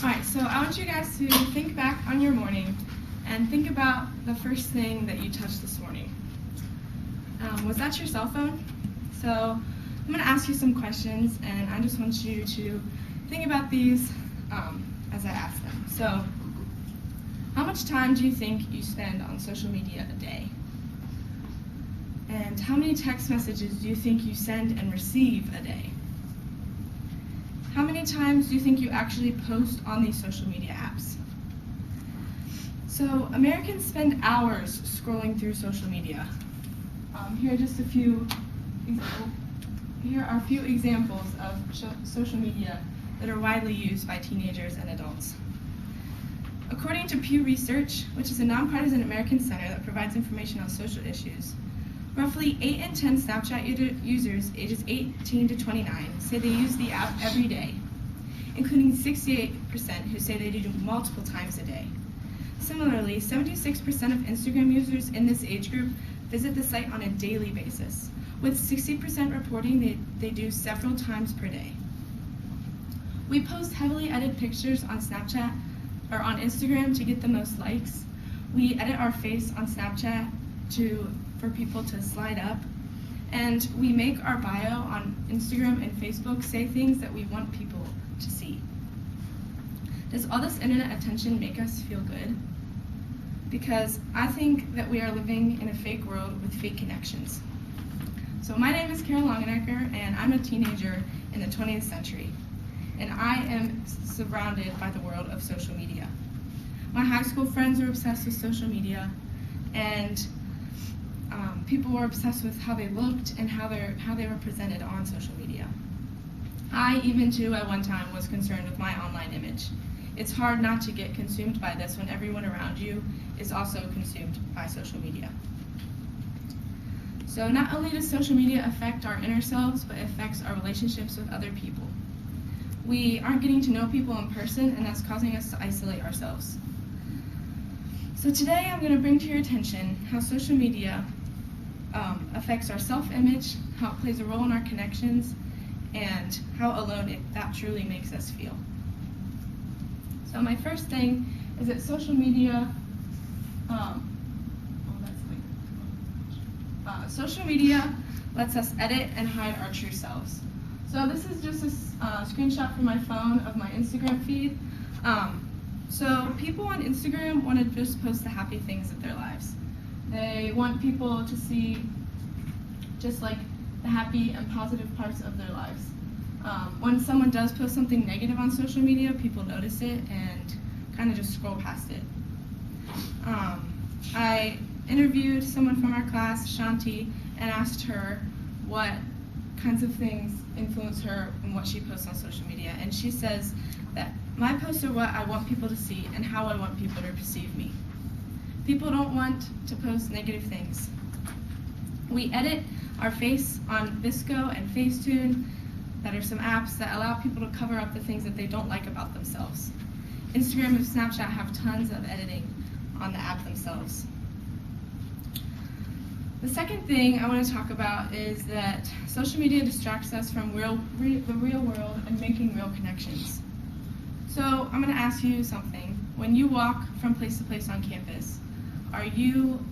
Alright, so I want you guys to think back on your morning and think about the first thing that you touched this morning. Was that your cell phone? So I'm going to ask you some questions, and I just want you to think about these as I ask them. So, how much time do you think you spend on social media a day? And how many text messages do you think you send and receive a day? How many times do you think you actually post on these social media apps? So Americans spend hours scrolling through social media. Here are a few examples of social media that are widely used by teenagers and adults. According to Pew Research, which is a nonpartisan American center that provides information on social issues, roughly 8 in 10 Snapchat users ages 18 to 29 say they use the app every day, including 68% who say they do multiple times a day. Similarly, 76% of Instagram users in this age group visit the site on a daily basis, with 60% reporting they do several times per day. We post heavily edited pictures on Snapchat or on Instagram to get the most likes. We edit our face on Snapchat for people to slide up, and we make our bio on Instagram and Facebook say things that we want people to see. Does all this internet attention make us feel good? Because I think that we are living in a fake world with fake connections. So my name is Karen Longenecker, and I'm a teenager in the 20th century, and I am surrounded by the world of social media. My high school friends are obsessed with social media, and people were obsessed with how they looked and how they were presented on social media. I, even too, at one time was concerned with my online image. It's hard not to get consumed by this when everyone around you is also consumed by social media. So not only does social media affect our inner selves, but it affects our relationships with other people. We aren't getting to know people in person, and that's causing us to isolate ourselves. So today I'm going to bring to your attention how social media affects our self-image, how it plays a role in our connections, and how alone that truly makes us feel. So my first thing is that social media, social media lets us edit and hide our true selves. So this is just a screenshot from my phone of my Instagram feed. So people on Instagram want to just post the happy things of their lives. They want people to see just like the happy and positive parts of their lives. When someone does post something negative on social media, people notice it and kind of just scroll past it. I interviewed someone from our class, Shanti, and asked her what kinds of things influence her and what she posts on social media. And she says that my posts are what I want people to see and how I want people to perceive me. People don't want to post negative things. We edit our face on VSCO and Facetune, that are some apps that allow people to cover up the things that they don't like about themselves. Instagram and Snapchat have tons of editing on the app themselves. The second thing I want to talk about is that social media distracts us from the real world and making real connections. So I'm going to ask you something. When you walk from place to place on campus, are you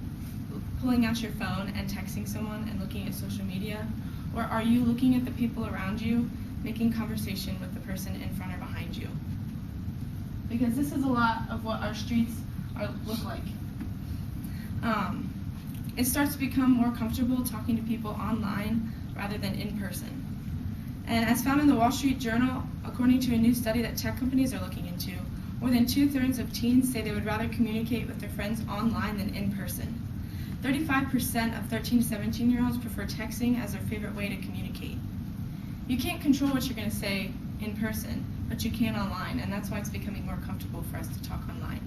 pulling out your phone and texting someone and looking at social media? Or are you looking at the people around you, making conversation with the person in front or behind you? Because this is a lot of what our streets look like. It starts to become more comfortable talking to people online rather than in person. And as found in the Wall Street Journal, according to a new study that tech companies are looking into, more than 2/3 of teens say they would rather communicate with their friends online than in person. 35% of 13 to 17-year-olds prefer texting as their favorite way to communicate. You can't control what you're going to say in person, but you can online, and that's why it's becoming more comfortable for us to talk online.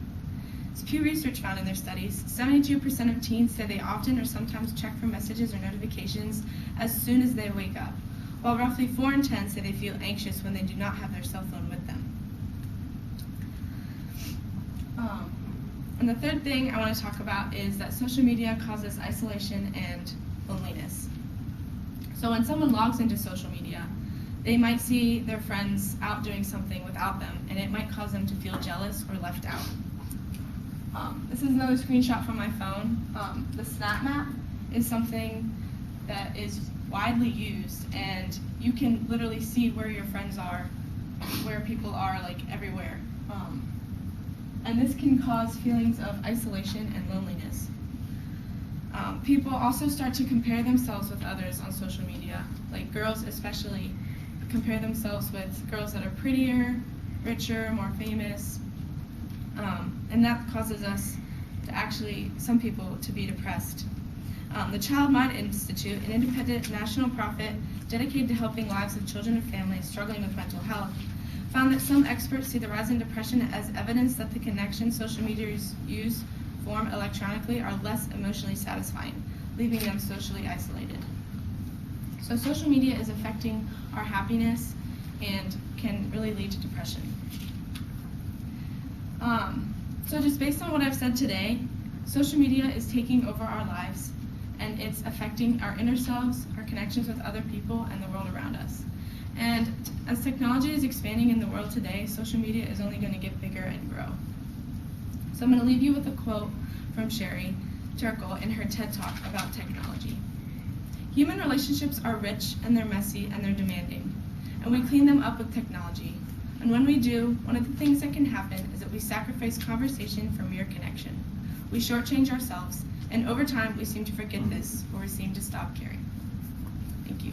As Pew Research found in their studies, 72% of teens say they often or sometimes check for messages or notifications as soon as they wake up, while roughly 4 in 10 say they feel anxious when they do not have their cell phone with them. And the third thing I want to talk about is that social media causes isolation and loneliness. So when someone logs into social media, They might see their friends out doing something without them, and it might cause them to feel jealous or left out. This is another screenshot from my phone. The Snap Map is something that is widely used, and you can literally see where your friends are, where people are, like everywhere. And this can cause feelings of isolation and loneliness. People also start to compare themselves with others on social media, like girls especially compare themselves with girls that are prettier, richer, more famous, and that causes us to actually, some people, to be depressed. The Child Mind Institute, an independent national profit dedicated to helping lives of children and families struggling with mental health, found that some experts see the rise in depression as evidence that the connections social media use form electronically are less emotionally satisfying, leaving them socially isolated. So social media is affecting our happiness and can really lead to depression. So just based on what I've said today, social media is taking over our lives, and it's affecting our inner selves, our connections with other people, and the world around us. And as technology is expanding in the world today, social media is only going to get bigger and grow. So I'm going to leave you with a quote from Sherry Turkle in her TED Talk about technology. Human relationships are rich, and they're messy, and they're demanding, and we clean them up with technology. And when we do, one of the things that can happen is that we sacrifice conversation for mere connection. We shortchange ourselves, and over time we seem to forget this, or we seem to stop caring. Thank you.